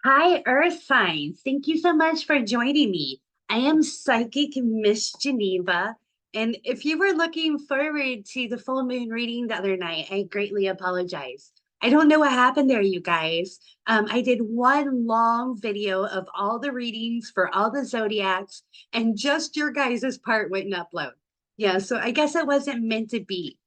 Hi, Earth Signs. Thank you so much for joining me. I am Psychic Miss Geneva. And if you were looking forward to the full moon reading the other night, I greatly apologize. I don't know what happened there, you guys. I did one long video of all the readings for all the zodiacs, and just your guys' part wouldn't upload. Yeah, so I guess it wasn't meant to be.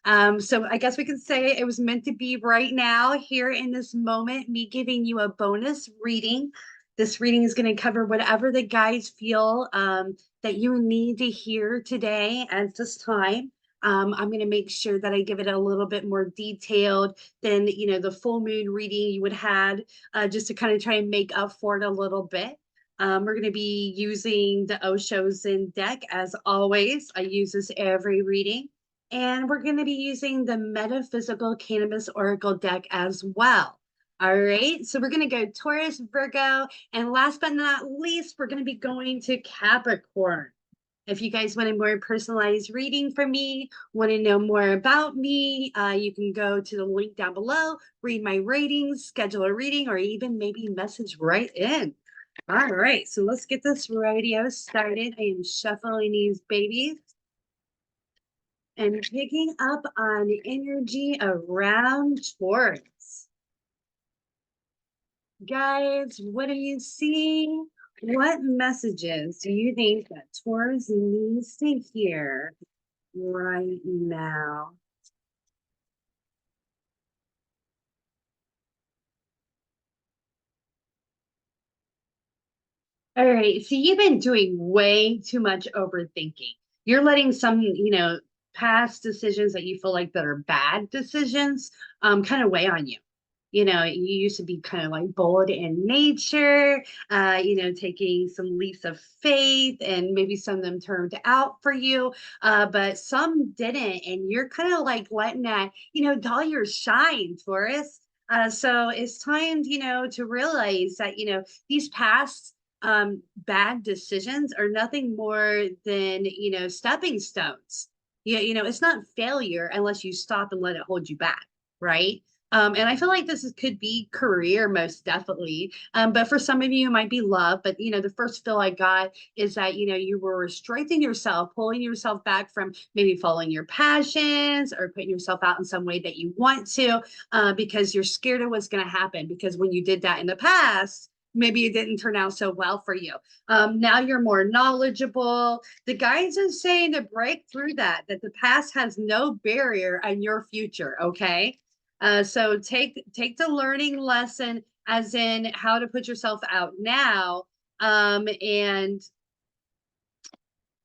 So I guess we can say it was meant to be right now, here in this moment, me giving you a bonus reading. This reading is going to cover whatever the guides feel that you need to hear today at this time. I'm going to make sure that I give it a little bit more detailed than the full moon reading you would had, just to kind of try and make up for it a little bit. We're going to be using the Osho Zen deck as always. I use this every reading. And we're going to be using the Metaphysical Cannabis Oracle deck as well. All right, so we're going to go Taurus, Virgo, and last but not least, we're going to be going to Capricorn. If you guys want a more personalized reading from me, want to know more about me, you can go to the link down below, read my ratings, schedule a reading, or even maybe message right in. All right, so let's get this radio started. I am shuffling these babies and picking up on energy around Taurus. Guys, what are you seeing? What messages do you think that Taurus needs to hear right now? All right, so you've been doing way too much overthinking. You're letting some, past decisions that you feel like that are bad decisions, kind of weigh on you. You used to be kind of like bold in nature, taking some leaps of faith, and maybe some of them turned out for you, but some didn't. And you're kind of like letting that, dull your shine, Taurus. So it's time, to realize that, these past bad decisions are nothing more than, stepping stones. It's not failure unless you stop and let it hold you back, right? And I feel like could be career most definitely. But for some of you, it might be love. But the first feel I got is that you were restricting yourself, pulling yourself back from maybe following your passions or putting yourself out in some way that you want to, because you're scared of what's going to happen. Because when you did that in the past, maybe it didn't turn out so well for you. Now you're more knowledgeable. The guides are saying to break through that the past has no barrier on your future. Okay. So take the learning lesson as in how to put yourself out now. And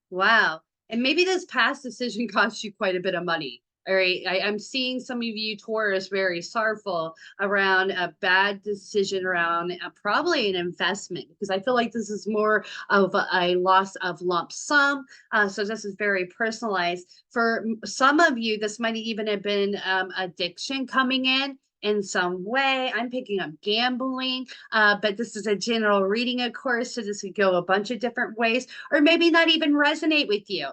wow. And maybe this past decision cost you quite a bit of money. All right. I'm seeing some of you Taurus very sorrowful around a bad decision around probably an investment, because I feel like this is more of a loss of lump sum. So this is very personalized. For some of you, this might even have been addiction coming in some way. I'm picking up gambling, but this is a general reading, of course, so this could go a bunch of different ways, or maybe not even resonate with you.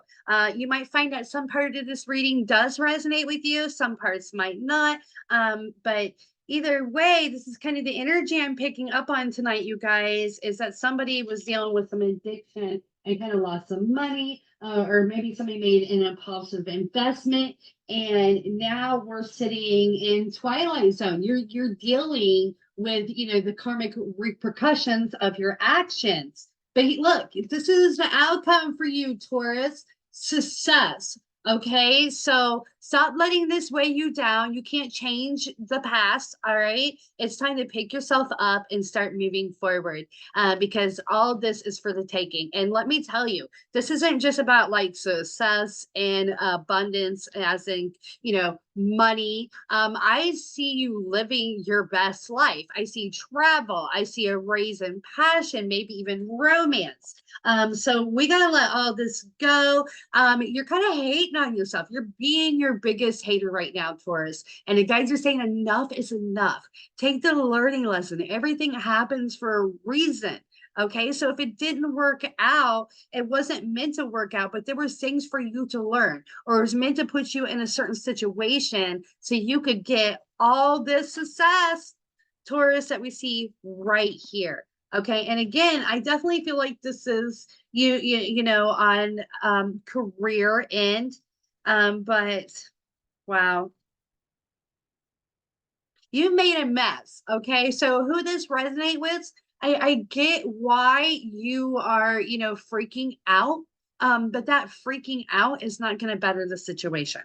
You might find that some part of this reading does resonate with you, some parts might not, but either way, this is kind of the energy I'm picking up on tonight, you guys, is that somebody was dealing with some addiction and kind of lost some money, or maybe somebody made an impulsive investment, and now we're sitting in twilight zone. You're dealing with the karmic repercussions of your actions. But look, this is the outcome for you, Taurus: success. Okay, so stop letting this weigh you down. You can't change the past. All right, it's time to pick yourself up and start moving forward, because all this is for the taking. And let me tell you, this isn't just about like success and abundance, as in money. I see you living your best life. I see travel. I see a raise in passion, maybe even romance. So we gotta let all this go. You're kind of hating on yourself. You're being your biggest hater right now, Taurus. And the guys are saying enough is enough. Take the learning lesson. Everything happens for a reason. Okay, so if it didn't work out, it wasn't meant to work out, but there were things for you to learn, or it was meant to put you in a certain situation so you could get all this success. Taurus, that we see right here. Okay. And again, I definitely feel like this is you know, on career end. But wow, you made a mess. Okay. So who this resonate with, I get why you are, you know, freaking out. But that freaking out is not going to better the situation.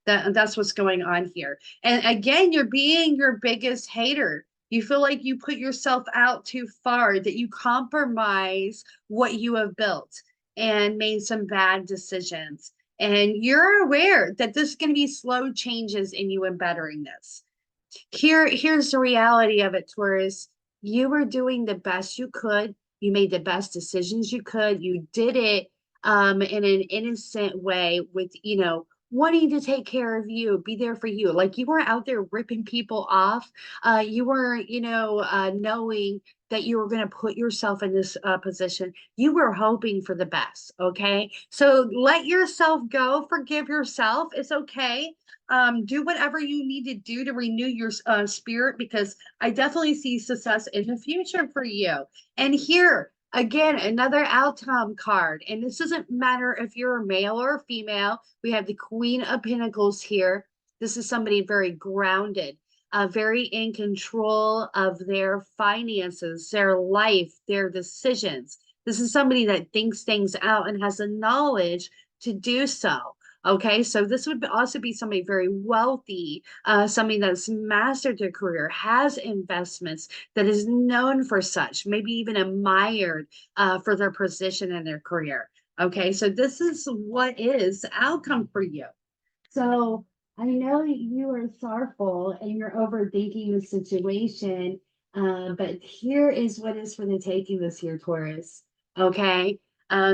That's what's going on here. And again, you're being your biggest hater. You feel like you put yourself out too far, that you compromise what you have built and made some bad decisions. And you're aware that this is going to be slow changes in you in bettering this. Here's the reality of it, Taurus. You were doing the best you could. You made the best decisions you could. You did it in an innocent way with, you know, wanting to take care of you, be there for you. Like you weren't out there ripping people off. You weren't, you know, knowing that you were going to put yourself in this position. You were hoping for the best. Okay. So let yourself go. Forgive yourself. It's okay. Do whatever you need to do to renew your spirit, because I definitely see success in the future for you. And here again, another outcome card, and this doesn't matter if you're a male or a female. We have the Queen of Pentacles here. This is somebody very grounded, very in control of their finances, their life, their decisions. This is somebody that thinks things out and has the knowledge to do so. Okay, so this would also be somebody very wealthy, somebody that's mastered their career, has investments, that is known for such, maybe even admired for their position in their career. Okay, so this is what is the outcome for you. So I know that you are sorrowful and you're overthinking the situation, but here is what is for the taking this year, Taurus. Okay.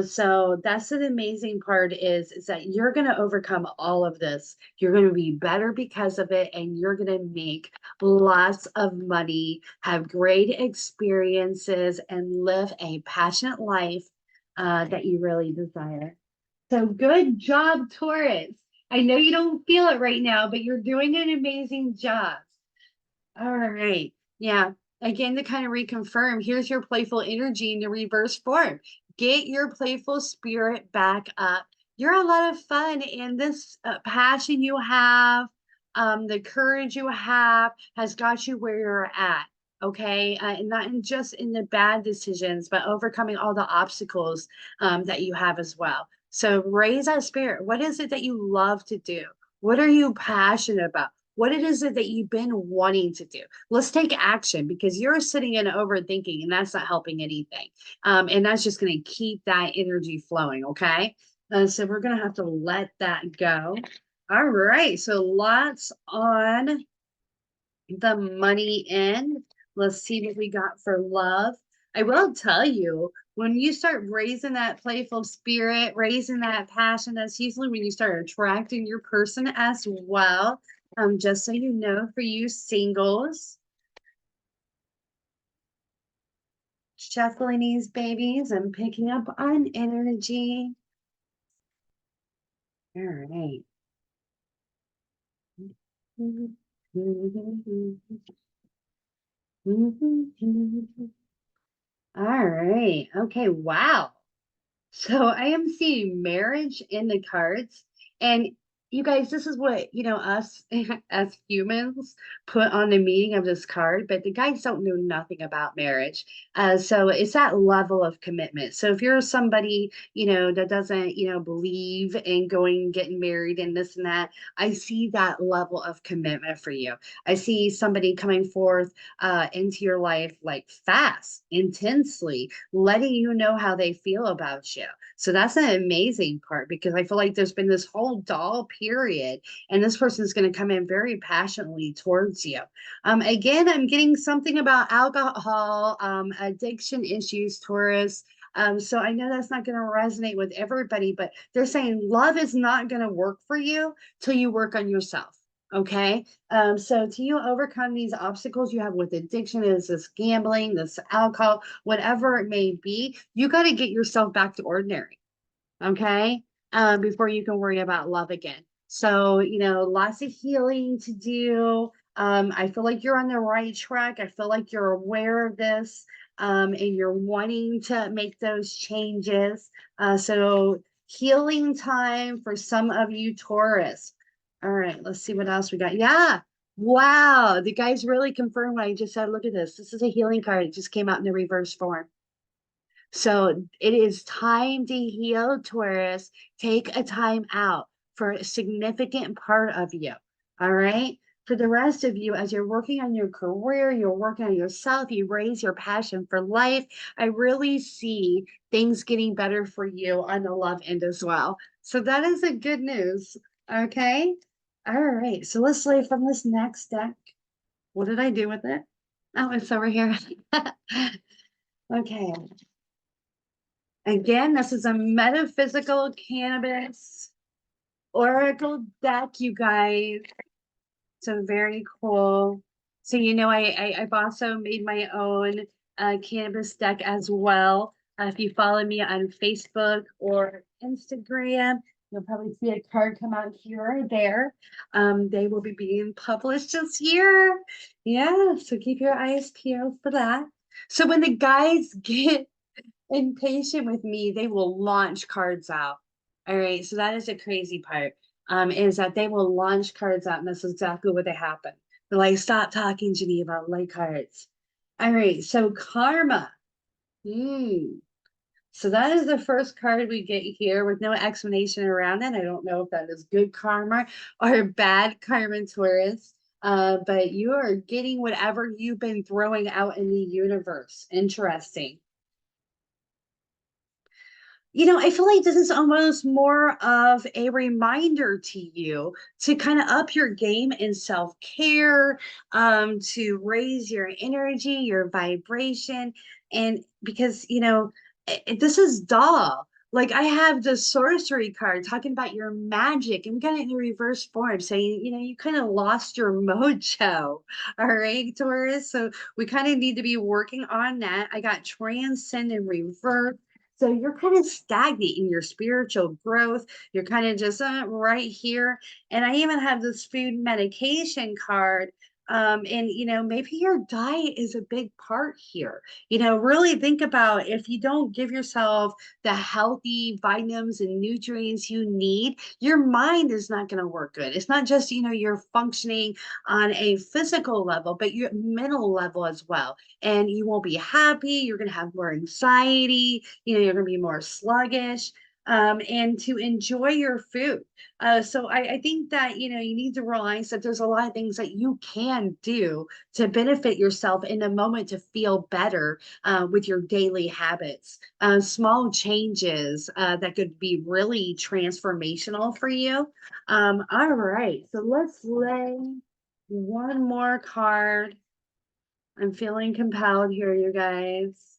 So that's the amazing part is that you're going to overcome all of this. You're going to be better because of it, and you're going to make lots of money, have great experiences, and live a passionate life that you really desire. So good job, Taurus. I know you don't feel it right now, but you're doing an amazing job. All right. Yeah. Again, to kind of reconfirm, here's your playful energy in the reverse form. Get your playful spirit back up. You're a lot of fun, and this passion you have, the courage you have, has got you where you're at. Okay. And not in just in the bad decisions, but overcoming all the obstacles that you have as well. So raise that spirit. What is it that you love to do? What are you passionate about? What it is that you've been wanting to do. Let's take action, because you're sitting and overthinking, and that's not helping anything. And that's just going to keep that energy flowing. Okay. So we're going to have to let that go. All right. So lots on the money end. Let's see what we got for love. I will tell you, when you start raising that playful spirit, raising that passion, that's usually when you start attracting your person as well. Just so you know, for you singles, shuffling these babies and picking up on energy. All right. All right. Okay. Wow. So I am seeing marriage in the cards. And you guys, this is what, you know, us as humans put on the meaning of this card, but the guys don't know nothing about marriage. So it's that level of commitment. So if you're somebody, you know, that doesn't, you know, believe in going, getting married and this and that, I see that level of commitment for you. I see somebody coming forth into your life like fast, intensely, letting you know how they feel about you. So that's an amazing part, because I feel like there's been this whole dull period, and this person is going to come in very passionately towards you. Again, I'm getting something about alcohol, addiction issues, Taurus. So I know that's not going to resonate with everybody, but they're saying love is not going to work for you till you work on yourself. Okay. So to you overcome these obstacles you have with addiction, is this gambling, this alcohol, whatever it may be, you got to get yourself back to ordinary. Okay. Before you can worry about love again. So, you know, lots of healing to do. I feel like you're on the right track. I feel like you're aware of this, and you're wanting to make those changes. So healing time for some of you Taurus. All right, let's see what else we got. Yeah. Wow. The guys really confirmed what I just said. Look at this. This is a healing card. It just came out in the reverse form. So it is time to heal, Taurus. Take a time out for a significant part of you. All right. For the rest of you, as you're working on your career, you're working on yourself, you raise your passion for life. I really see things getting better for you on the love end as well. So that is a good news. Okay. All right. So let's lay from this next deck. What did I do with it? Oh, it's over here. Okay. Again, this is a metaphysical cannabis oracle deck, you guys. So very cool. So I've also made my own cannabis deck as well. If you follow me on Facebook or Instagram, you'll probably see a card come out here or there. They will be being published this year. Yeah, so keep your eyes peeled for that. So when the guys get impatient with me, they will launch cards out. All right. So that is the crazy part. Is that they will launch cards out, and that's exactly what they happen. They're like, stop talking, Geneva, like cards. All right. So karma. Hmm. So that is the first card we get here with no explanation around it. I don't know if that is good karma or bad karma, Taurus. But you are getting whatever you've been throwing out in the universe. Interesting. I feel like this is almost more of a reminder to you to kind of up your game in self-care, to raise your energy, your vibration. And because, this is doll. Like I have the sorcery card talking about your magic, and we got it in the reverse form saying, you kind of lost your mojo. All right, Taurus. So we kind of need to be working on that. I got transcend in reverse. So you're kind of stagnant in your spiritual growth. You're kind of just right here. And I even have this food medication card. And maybe your diet is a big part here. Really think about if you don't give yourself the healthy vitamins and nutrients you need, your mind is not going to work good. It's not just, you're functioning on a physical level, but your mental level as well. And you won't be happy. You're going to have more anxiety. You're going to be more sluggish. And to enjoy your food. So I think that, you need to realize that there's a lot of things that you can do to benefit yourself in the moment to feel better with your daily habits. Small changes that could be really transformational for you. All right, so let's lay one more card. I'm feeling compelled here, you guys.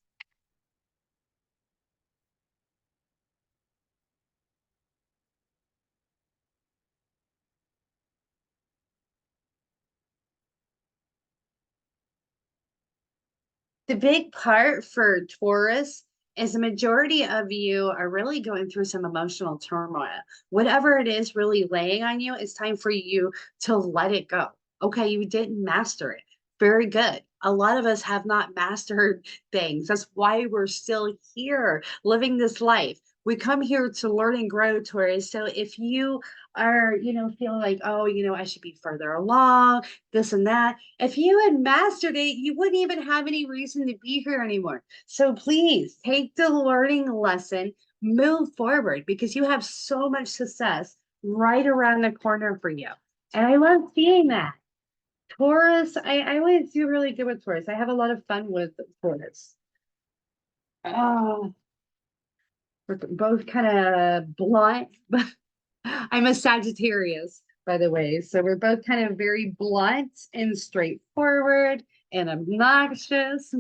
The big part for Taurus is the majority of you are really going through some emotional turmoil. Whatever it is really laying on you, it's time for you to let it go. Okay, you didn't master it. Very good. A lot of us have not mastered things. That's why we're still here living this life. We come here to learn and grow, Taurus. So if you are, feeling like, oh, I should be further along, this and that. If you had mastered it, you wouldn't even have any reason to be here anymore. So please take the learning lesson, move forward because you have so much success right around the corner for you. And I love seeing that. Taurus, I always do really good with Taurus. I have a lot of fun with Taurus. Oh, we're both kind of blunt, but I'm a Sagittarius, by the way. So we're both kind of very blunt and straightforward and obnoxious.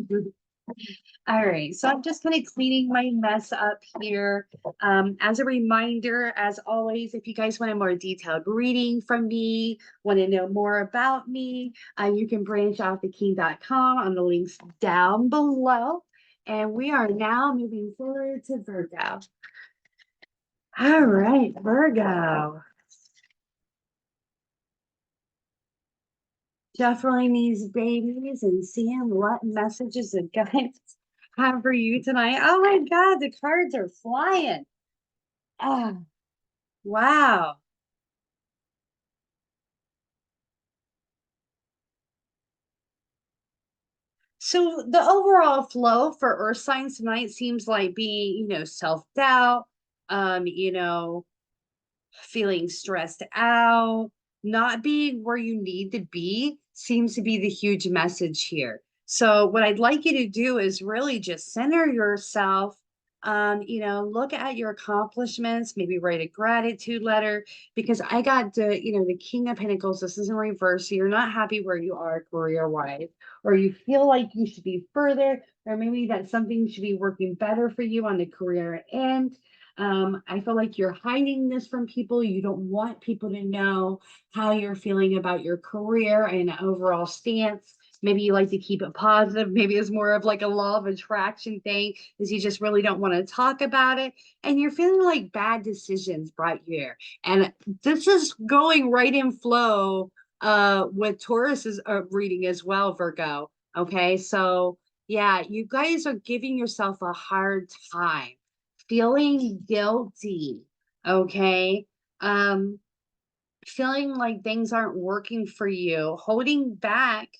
All right, so I'm just kind of cleaning my mess up here. As a reminder, as always, if you guys want a more detailed reading from me, want to know more about me, you can branch off theking.com on the links down below. And we are now moving forward to Virgo. All right, Virgo. Definitely needs babies and seeing what messages the guys have for you tonight. Oh my God, the cards are flying. Ah, wow. So the overall flow for earth signs tonight seems like being, self-doubt, you know, feeling stressed out, not being where you need to be seems to be the huge message here. So, what I'd like you to do is really just center yourself. Look at your accomplishments, maybe write a gratitude letter because I got the King of Pentacles. This is in reverse. So you're not happy where you are career wise, or you feel like you should be further, or maybe that something should be working better for you on the career end. I feel like you're hiding this from people. You don't want people to know how you're feeling about your career and overall stance. Maybe you like to keep it positive. Maybe it's more of like a law of attraction thing, is you just really don't want to talk about it. And you're feeling like bad decisions brought you here. And this is going right in flow with Taurus's reading as well, Virgo. Okay, so yeah, you guys are giving yourself a hard time, feeling guilty, okay? Um, Feeling like things aren't working for you, holding back,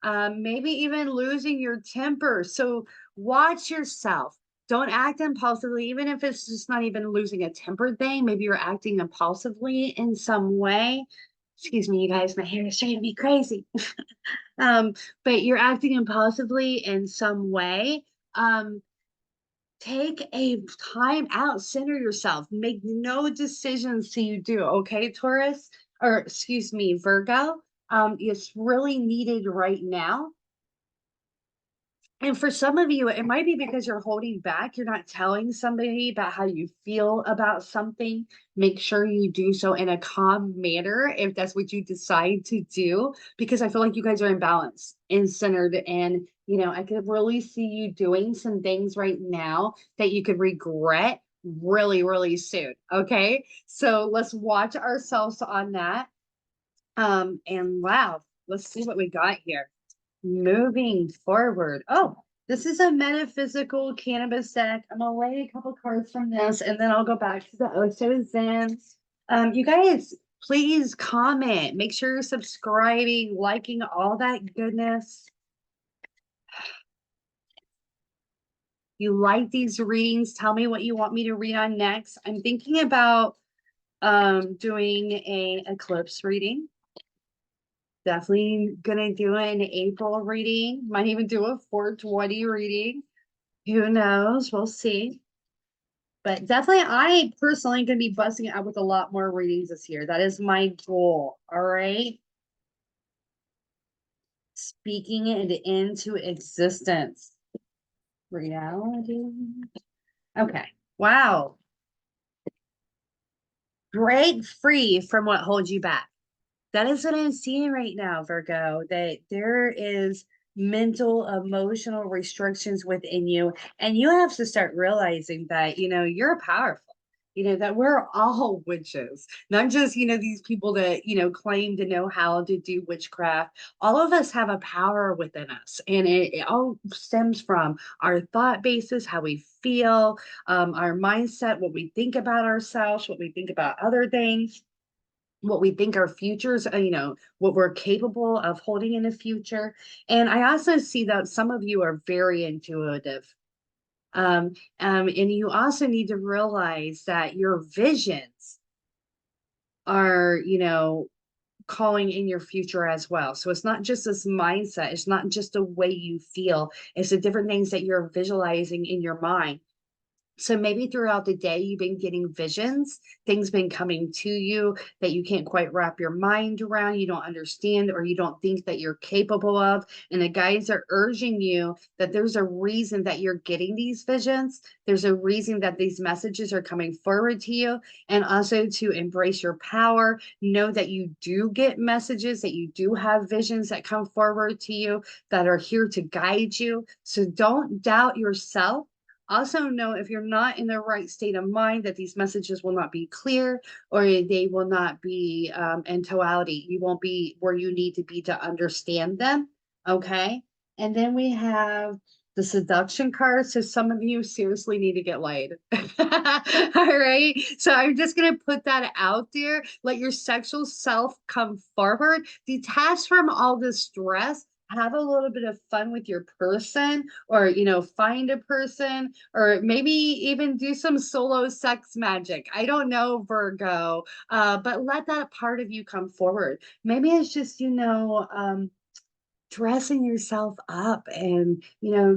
maybe even losing your temper. So watch yourself. Don't act impulsively, even if it's just not even losing a temper thing. Maybe you're acting impulsively in some way. Excuse me, you guys, my hair is driving me crazy. um, but you're acting impulsively in some way. Um, Take a time out, center yourself, make no decisions till you do. Okay, Taurus, or excuse me, Virgo. It's really needed right now. And for some of you, it might be because you're holding back. You're not telling somebody about how you feel about something. Make sure you do so in a calm manner if that's what you decide to do, because I feel like you guys are in balance and centered. And, I could really see you doing some things right now that you could regret really, really soon. Okay. So let's watch ourselves on that. And wow, let's see what we got here. Moving forward. Oh, this is a metaphysical cannabis deck. I'm gonna lay a couple cards from this and then I'll go back to the Oso Zen. You guys, please comment. Make sure you're subscribing, liking all that goodness. You like these readings, tell me what you want me to read on next. I'm thinking about doing a eclipse reading. Definitely gonna do an April reading. Might even do a 420 reading. Who knows? We'll see. But definitely, I personally gonna be busting out with a lot more readings this year. That is my goal. All right. Speaking it into existence. Reality. Okay. Wow. Break free from what holds you back. That is what I'm seeing right now, Virgo, that there is mental, emotional restrictions within you. And you have to start realizing that, you're powerful. That we're all witches, not just, these people that, claim to know how to do witchcraft. All of us have a power within us. And it all stems from our thought basis, how we feel, our mindset, what we think about ourselves, what we think about other things, what we think our futures, what we're capable of holding in the future. And I also see that some of you are very intuitive. And you also need to realize that your visions are, calling in your future as well. So it's not just this mindset, it's not just the way you feel, it's the different things that you're visualizing in your mind. So maybe throughout the day, you've been getting visions, things been coming to you that you can't quite wrap your mind around, you don't understand, or you don't think that you're capable of. And the guides are urging you that there's a reason that you're getting these visions. There's a reason that these messages are coming forward to you. And also to embrace your power. Know that you do get messages, that you do have visions that come forward to you that are here to guide you. So don't doubt yourself. Also know if you're not in the right state of mind that these messages will not be clear, or they will not be in totality. You won't be where you need to be to understand them. Okay. And then we have the seduction card. So some of you seriously need to get laid. All right. So I'm just going to put that out there. Let your sexual self come forward, detach from all this stress, have a little bit of fun with your person, or find a person, or maybe even do some solo sex magic. I don't know, Virgo, but let that part of you come forward. Maybe it's just dressing yourself up and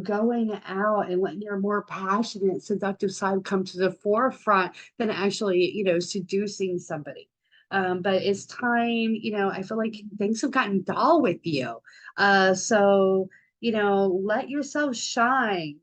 going out and letting your more passionate seductive side come to the forefront than actually seducing somebody. But it's time. I feel like things have gotten dull with you, so let yourself shine.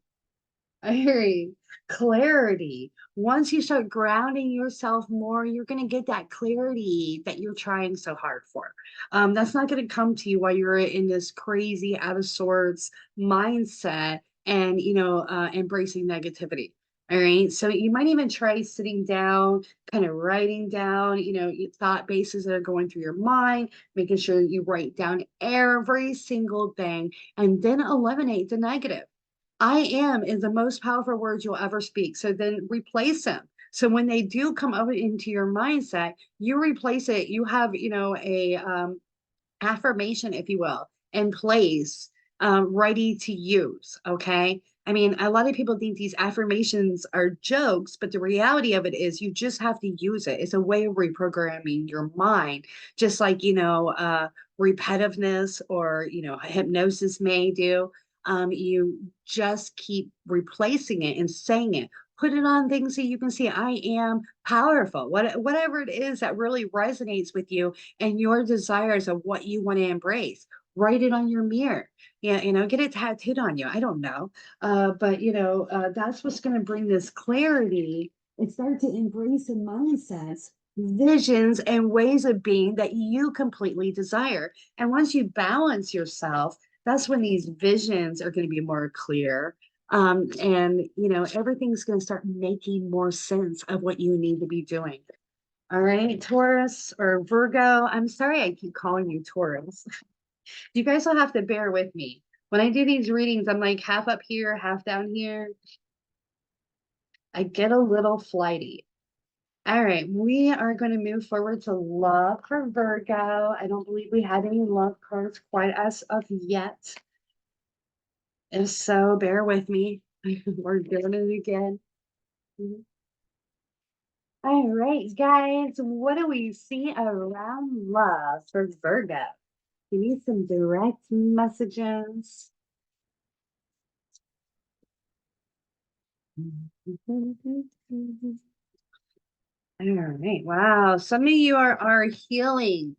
I hear you. Clarity. Once you start grounding yourself more, you're going to get that clarity that you're trying so hard for. That's not going to come to you while you're in this crazy, out of sorts mindset and, embracing negativity. All right. So you might even try sitting down, kind of writing down, your thought bases that are going through your mind, making sure you write down every single thing and then eliminate the negative. I am is the most powerful words you'll ever speak. So then replace them. So when they do come up into your mindset, you replace it. You have, a affirmation, if you will, in place, ready to use. Okay. I mean, a lot of people think these affirmations are jokes, but the reality of it is you just have to use it. It's a way of reprogramming your mind, just like, repetitiveness or, hypnosis may do. You just keep replacing it and saying it. Put it on things so you can see I am powerful. Whatever it is that really resonates with you and your desires of what you want to embrace. Write it on your mirror. Yeah, get it tattooed on you. I don't know. But that's what's going to bring this clarity and start to embrace the mindsets, visions, and ways of being that you completely desire. And once you balance yourself, that's when these visions are going to be more clear. And everything's going to start making more sense of what you need to be doing. All right, Taurus or Virgo. I'm sorry I keep calling you Taurus. You guys will have to bear with me. When I do these readings, I'm like half up here, half down here. I get a little flighty. All right, we are going to move forward to love for Virgo. I don't believe we had any love cards quite as of yet. If so, bear with me. We're doing it again. All right, guys, what do we see around love for Virgo? Give me some direct messages. All right. Wow. Some of you are healing.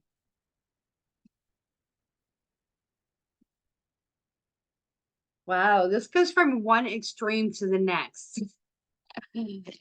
Wow. This goes from one extreme to the next.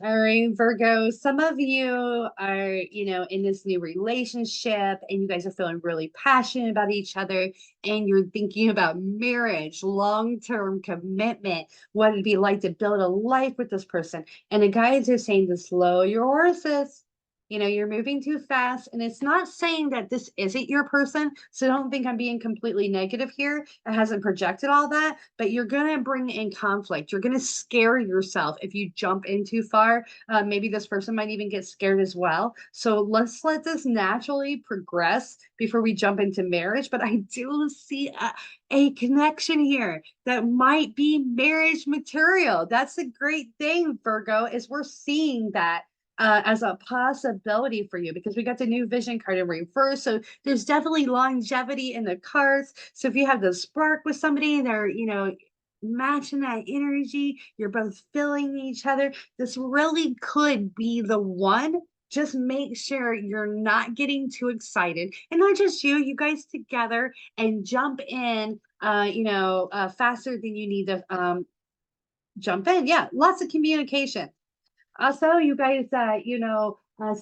All right, Virgo, some of you are, in this new relationship and you guys are feeling really passionate about each other and you're thinking about marriage, long-term commitment, what it'd be like to build a life with this person. And the guys are saying to slow your horses. You're moving too fast. And it's not saying that this isn't your person. So don't think I'm being completely negative here. It hasn't projected all that, but you're going to bring in conflict. You're going to scare yourself if you jump in too far. Maybe this person might even get scared as well. So let's let this naturally progress before we jump into marriage. But I do see a connection here that might be marriage material. That's a great thing, Virgo, is we're seeing that as a possibility for you because we got the new vision card in reverse. So there's definitely longevity in the cards. So if you have the spark with somebody, they're, matching that energy, you're both filling each other. This really could be the one. Just make sure you're not getting too excited and not just you guys together and jump in, faster than you need to jump in. Yeah, lots of communication. Also, you guys,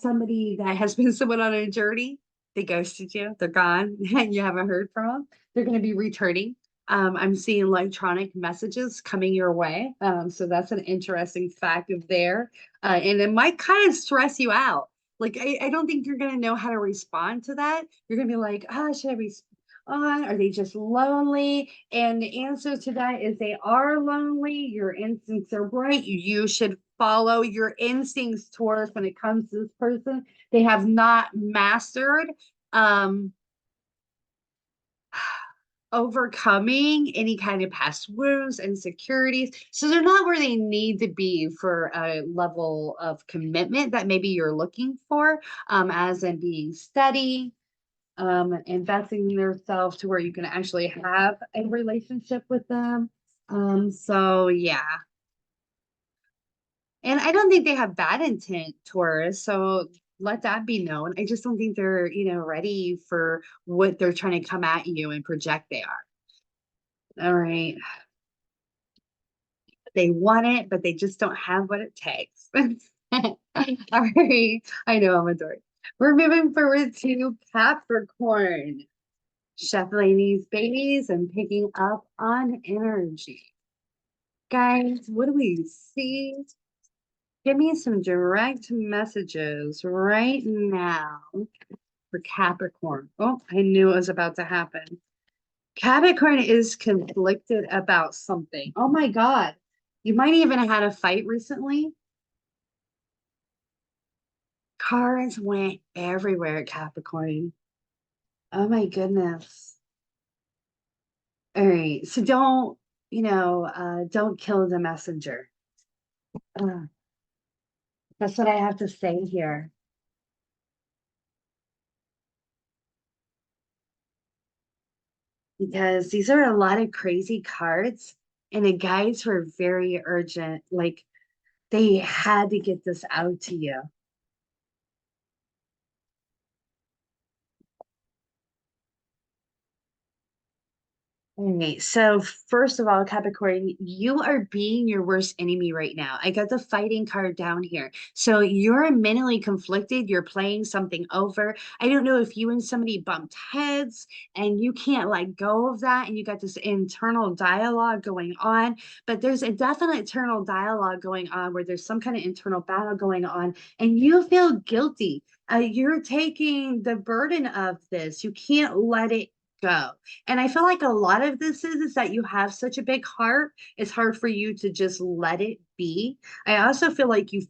somebody that has been someone on a journey, they ghosted you, they're gone, and you haven't heard from them. They're going to be returning. I'm seeing electronic messages coming your way. So that's an interesting fact of there. And it might kind of stress you out. Like, I don't think you're going to know how to respond to that. You're going to be like, oh, should I respond? Are they just lonely? And the answer to that is they are lonely. Your instincts are right. You should follow your instincts towards when it comes to this person. They have not mastered um overcoming any kind of past wounds, insecurities. So they're not where they need to be for a level of commitment that maybe you're looking for, as in being steady, investing in yourself to where you can actually have a relationship with them. So yeah. And I don't think they have bad intent, Taurus. So let that be known. I just don't think they're, ready for what they're trying to come at you and project they are. All right. They want it, but they just don't have what it takes. All right. I know I'm a dork. We're moving forward to Capricorn, shuffling these babies and picking up on energy. Guys, what do we see? Give me some direct messages right now for Capricorn. Oh, I knew it was about to happen. Capricorn is conflicted about something. Oh my God. You might even have had a fight recently. Cards went everywhere at Capricorn. Oh my goodness. All right. So don't kill the messenger. Uh, that's what I have to say here. Because these are a lot of crazy cards, and the guides were very urgent. Like they had to get this out to you. Okay, so first of all, Capricorn, you are being your worst enemy right now. I got the fighting card down here. So you're mentally conflicted. You're playing something over. I don't know if you and somebody bumped heads and you can't let go of that. And you got this internal dialogue going on, but there's a definite internal dialogue going on where there's some kind of internal battle going on and you feel guilty. You're taking the burden of this. You can't let it go. And I feel like a lot of this is that you have such a big heart. It's hard for you to just let it be. I also feel like you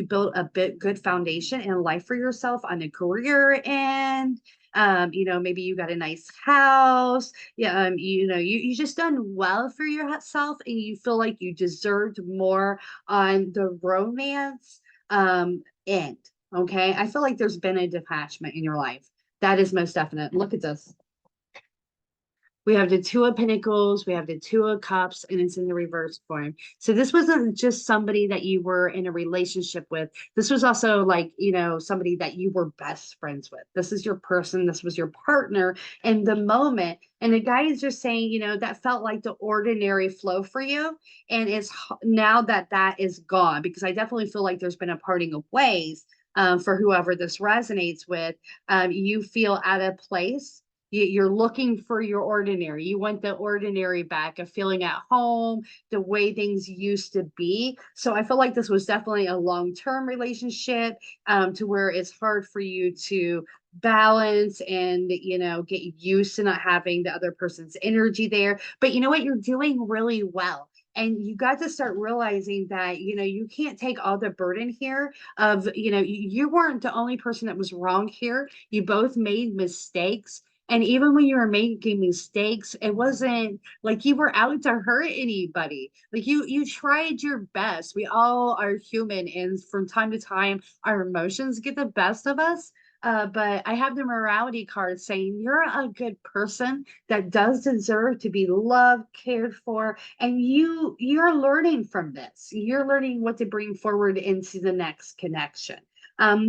built a bit good foundation in life for yourself on the career end. Maybe you got a nice house. Yeah, you just done well for yourself and you feel like you deserved more on the romance end. Okay. I feel like there's been a detachment in your life. That is most definite. Look at this. We have the Two of Pentacles, we have the Two of Cups, and it's in the reverse form. So this wasn't just somebody that you were in a relationship with. This was also like, somebody that you were best friends with. This is your person. This was your partner in the moment. And the guy is just saying, that felt like the ordinary flow for you. And it's now that that is gone, because I definitely feel like there's been a parting of ways for whoever this resonates with. You feel out of place. You're looking for your ordinary. You want the ordinary back of feeling at home, the way things used to be. So I feel like this was definitely a long-term relationship, to where it's hard for you to balance and get used to not having the other person's energy there. But you know what? You're doing really well. And you got to start realizing that, you can't take all the burden here of, you weren't the only person that was wrong here. You both made mistakes, and even when you were making mistakes, it wasn't like you were out to hurt anybody. Like you tried your best. We all are human, and from time to time, our emotions get the best of us. But I have the morality card saying you're a good person that does deserve to be loved, cared for, and you're learning from this. You're learning what to bring forward into the next connection.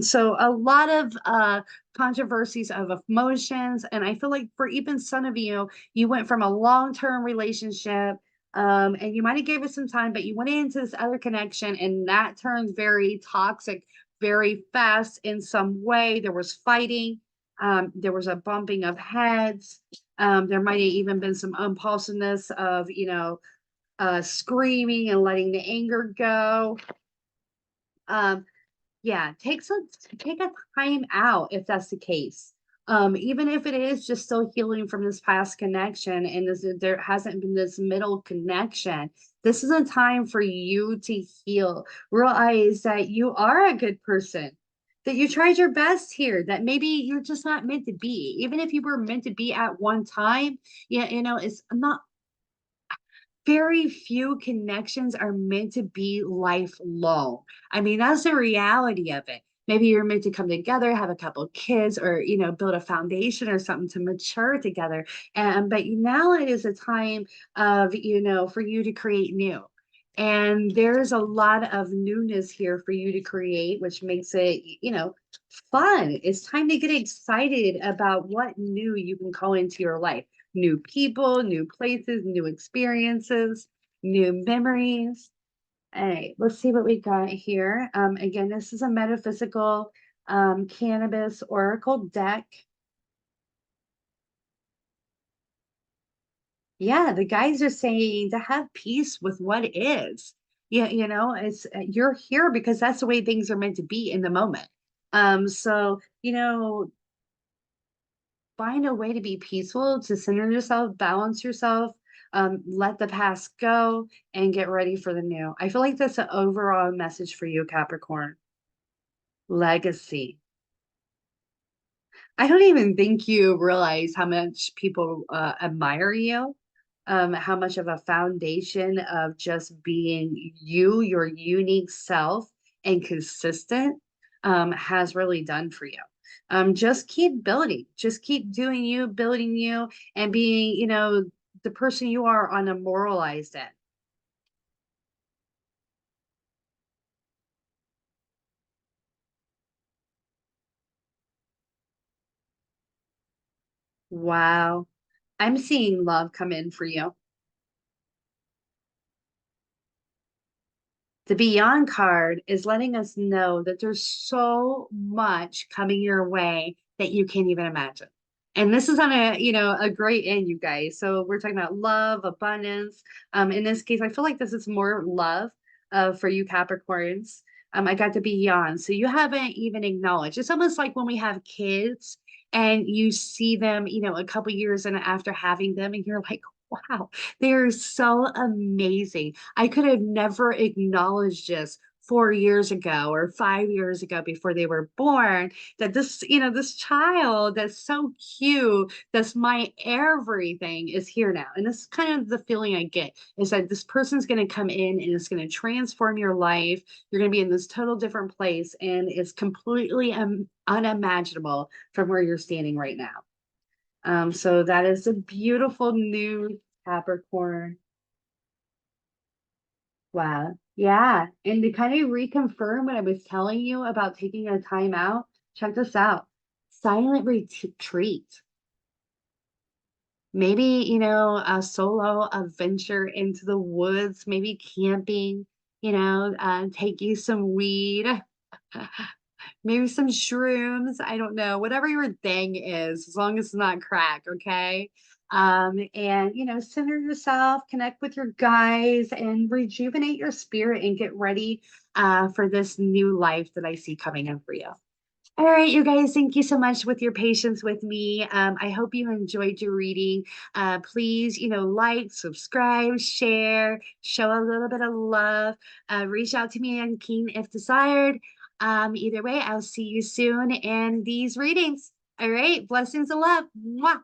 So a lot of controversies of emotions. And I feel like for even some of you, you went from a long-term relationship, and you might have gave it some time, but you went into this other connection and that turned very toxic, very fast in some way. There was fighting. There was a bumping of heads. There might have even been some impulsiveness of, screaming and letting the anger go. Um, yeah, take a time out if that's the case. Even if it is just still healing from this past connection and there hasn't been this middle connection, this is a time for you to heal. Realize that you are a good person, that you tried your best here, that maybe you're just not meant to be. Even if you were meant to be at one time, yeah, it's not very few connections are meant to be lifelong. I mean, that's the reality of it. Maybe you're meant to come together, have a couple of kids, or build a foundation or something to mature together. And but now it is a time of for you to create new. And there's a lot of newness here for you to create, which makes it, fun. It's time to get excited about what new you can call into your life. New people, new places, new experiences, new memories. All right, let's see what we got here. Again, this is a metaphysical cannabis oracle deck. Yeah, the guys are saying to have peace with what is. Yeah, it's you're here because that's the way things are meant to be in the moment. So, find a way to be peaceful, to center yourself, balance yourself, let the past go, and get ready for the new. I feel like that's an overall message for you, Capricorn. Legacy. I don't even think you realize how much people admire you, how much of a foundation of just being you, your unique self, and consistent has really done for you. Just keep building, just keep doing you, building you, and being, the person you are on a moralized end. Wow. I'm seeing love come in for you. The Beyond card is letting us know that there's so much coming your way that you can't even imagine. And this is on a great end, you guys. So we're talking about love, abundance. In this case, I feel like this is more love for you Capricorns. I got the Beyond. So you haven't even acknowledged. It's almost like when we have kids and you see them, a couple years and after having them, and you're like, wow, they're so amazing. I could have never acknowledged this 4 years ago or 5 years ago before they were born, that this child that's so cute, that's my everything is here now. And this is kind of the feeling I get is that this person's going to come in and it's going to transform your life. You're going to be in this total different place and it's completely unimaginable from where you're standing right now. So that is a beautiful new Capricorn. Wow. Yeah. And to kind of reconfirm what I was telling you about taking a time out, check this out. Silent retreat. Maybe, a solo adventure into the woods, maybe camping, take you some weed, maybe some shrooms. I don't know, whatever your thing is, as long as it's not crack, okay? And center yourself, connect with your guys, and rejuvenate your spirit and get ready for this new life that I see coming in for you. All right, you guys, thank you so much with your patience with me. I hope you enjoyed your reading. Please, like, subscribe, share, show a little bit of love. Reach out to me on Keen if desired. Either way, I'll see you soon in these readings. All right, blessings and love. Mwah.